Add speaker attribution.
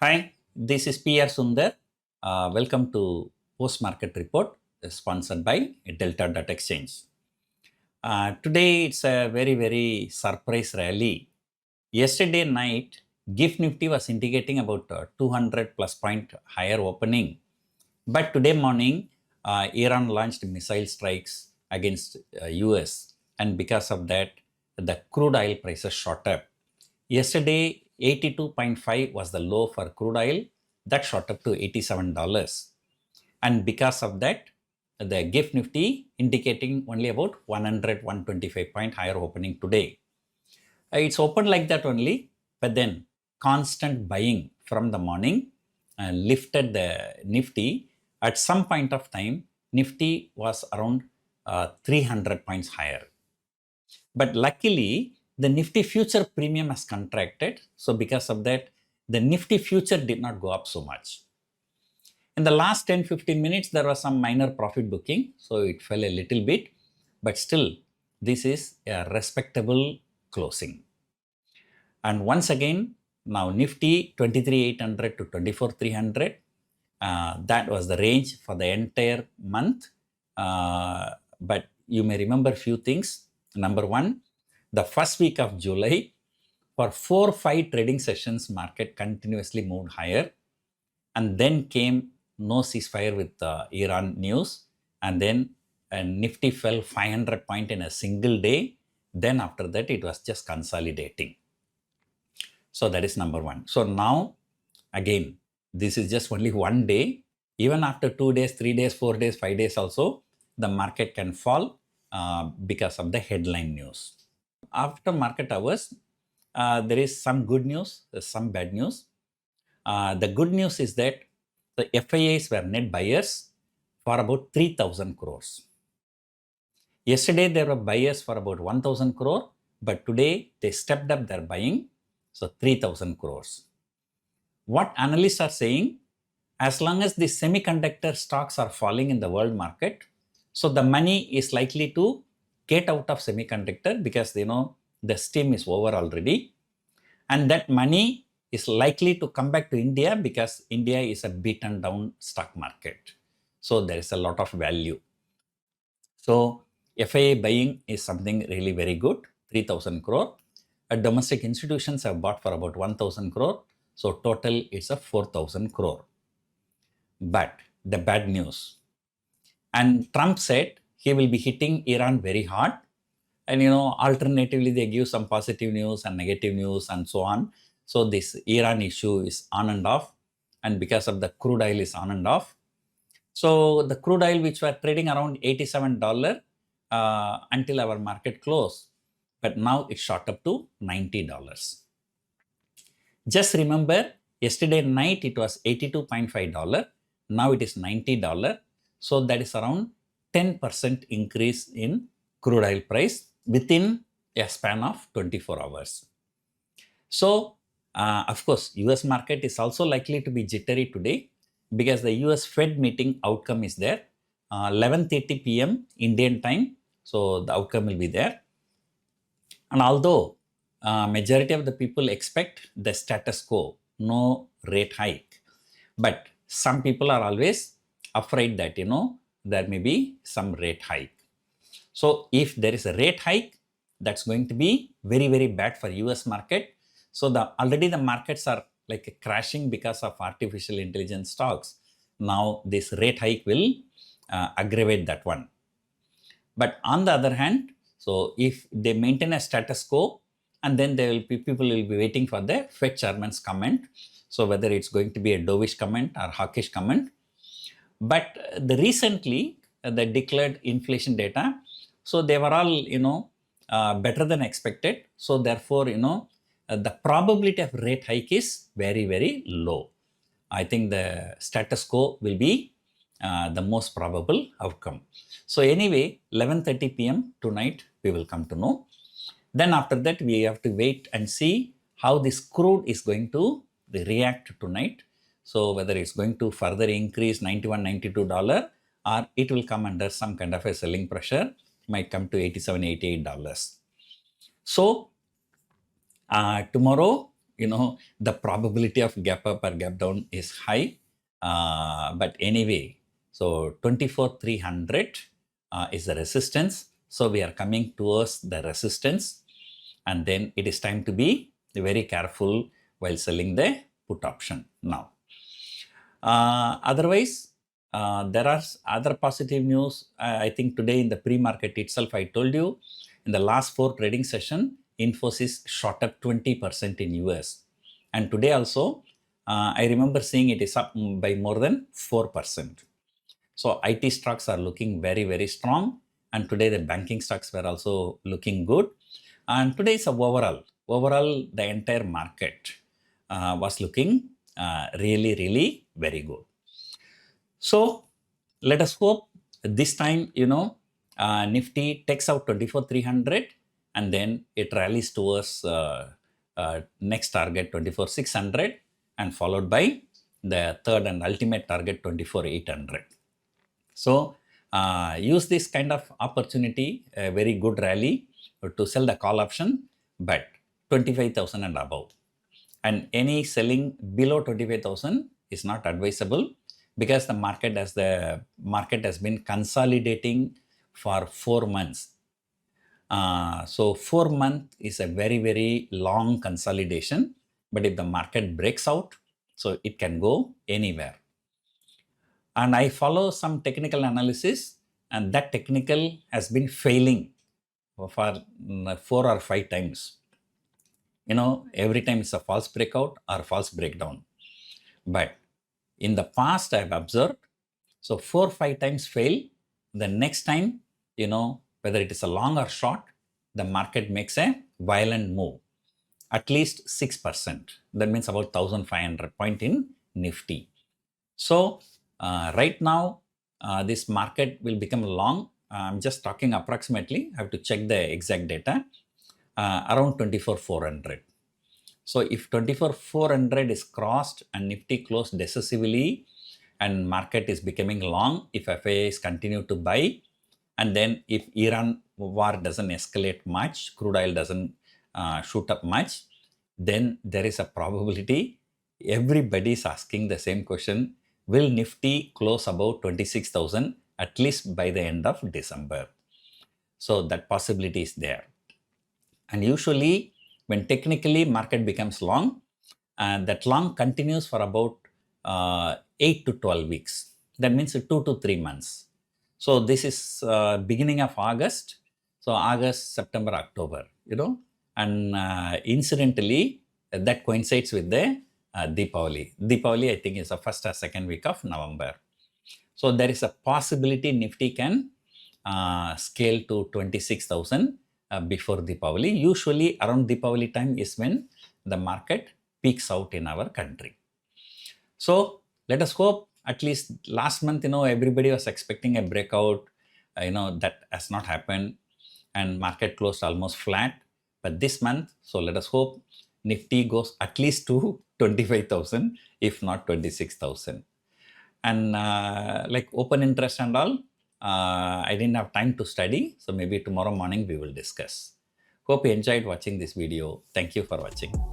Speaker 1: Hi, this is PR Sundar. Welcome to Post Market Report sponsored by Delta Exchange. Today it's a very surprise rally. Yesterday night, GIFT Nifty was indicating about 200 plus point higher opening. But today morning, Iran launched missile strikes against US, and because of that, the crude oil prices shot up. Yesterday, 82.5 was the low for crude oil. That shot up to $87. And because of that, the GIFT Nifty indicating only about 100, 125 point higher opening today. It's opened like that only, but then constant buying from the morning lifted the Nifty. At some point of time, Nifty was around 300 points higher. But luckily, the Nifty future premium has contracted. So because of that, the Nifty future did not go up so much. In the last 10-15 minutes, there was some minor profit booking. So it fell a little bit. But still, this is a respectable closing. And once again, now Nifty 23,800 to 24,300. That was the range for the entire month. But you may remember a few things. Number one, the first week of July, for 4-5 trading sessions, market continuously moved higher. And then came no ceasefire with Iran news. And then Nifty fell 500 points in a single day. Then after that, it was just consolidating. So that is number one. So now, again, this is just only one day. Even after 2 days, 3 days, 4 days, 5 days also, the market can fall because of the headline news. After market hours, there is some good news, some bad news. The good news is that the FIIs were net buyers for about 3,000 crores. Yesterday, there were buyers for about 1,000 crore, but today they stepped up their buying, so 3,000 crores. What analysts are saying, as long as the semiconductor stocks are falling in the world market, so the money is likely to get out of semiconductor because the steam is over already. And that money is likely to come back to India because India is a beaten down stock market. So there is a lot of value. So FII buying is something really very good, 3,000 crore. Domestic institutions have bought for about 1,000 crore. So total is a 4,000 crore. But the bad news. And Trump said he will be hitting Iran very hard. And alternatively, they give some positive news and negative news and so on. So this Iran issue is on and off. And because of the crude oil is on and off. So the crude oil, which were trading around $87 until our market close, but now it shot up to $90. Just remember, yesterday night it was $82.5. Now it is $90. So that is around 10% increase in crude oil price within a span of 24 hours. So, of course, US market is also likely to be jittery today because the US Fed meeting outcome is there. 11:30 p.m. Indian time. So the outcome will be there. And although majority of the people expect the status quo, no rate hike, but some people are always afraid that there may be some rate hike. So if there is a rate hike, that's going to be very bad for US market. So already the markets are like crashing because of artificial intelligence stocks. Now this rate hike will aggravate that one. But on the other hand, so if they maintain a status quo, and then people will be waiting for the Fed chairman's comment. So whether it's going to be a dovish comment or hawkish comment. But recently, the declared inflation data, so they were all, better than expected. So therefore, the probability of rate hike is very low. I think the status quo will be the most probable outcome. So anyway, 11:30 p.m. tonight, we will come to know. Then after that, we have to wait and see how this crude is going to react tonight. So whether it's going to further increase $91, $92 or it will come under some kind of a selling pressure, might come to $87, $88. So tomorrow the probability of gap up or gap down is high. But anyway, so 24,300 is the resistance. So we are coming towards the resistance, and then it is time to be very careful while selling the put option now. Otherwise, there are other positive news. I think today in the pre-market itself, I told you in the last 4 trading session, Infosys shot up 20% in US. And today also, I remember seeing it is up by more than 4%. So IT stocks are looking very, very strong. And today the banking stocks were also looking good. And today is overall the entire market was looking really, really very good. So let us hope this time, Nifty takes out 24,300 and then it rallies towards next target 24,600 and followed by the third and ultimate target 24,800. So use this kind of opportunity, a very good rally to sell the call option, but 25,000 and above. And any selling below 25,000 is not advisable because the market has been consolidating for 4 months. So 4 months is a very, very long consolidation. But if the market breaks out, so it can go anywhere. And I follow some technical analysis, and that technical has been failing for 4 or 5 times. Every time it's a false breakout or false breakdown. But in the past, I've observed, so 4 or 5 times fail. The next time, whether it is a long or short, the market makes a violent move, at least 6%. That means about 1,500 point in Nifty. So right now, this market will become long. I'm just talking approximately. I have to check the exact data. Around 24,400. So if 24,400 is crossed and Nifty closed decisively and market is becoming long, if FIIs continue to buy, and then if Iran war doesn't escalate much, crude oil doesn't shoot up much, then there is a probability everybody is asking the same question, will Nifty close above 26,000 at least by the end of December? So that possibility is there. And usually when technically market becomes long, and that long continues for about 8 to 12 weeks. That means 2 to 3 months. So this is beginning of August. So August, September, October, and incidentally, that coincides with the Deepavali. Deepavali, I think, is the first or second week of November. So there is a possibility Nifty can scale to 26,000 before Deepavali. Usually around Deepavali time is when the market peaks out in our country. So let us hope. At least last month, everybody was expecting a breakout. That has not happened, and market closed almost flat. But this month, so let us hope Nifty goes at least to 25,000, if not 26,000. And like open interest and all, I didn't have time to study. So maybe tomorrow morning we will discuss. Hope you enjoyed watching this video. Thank you for watching.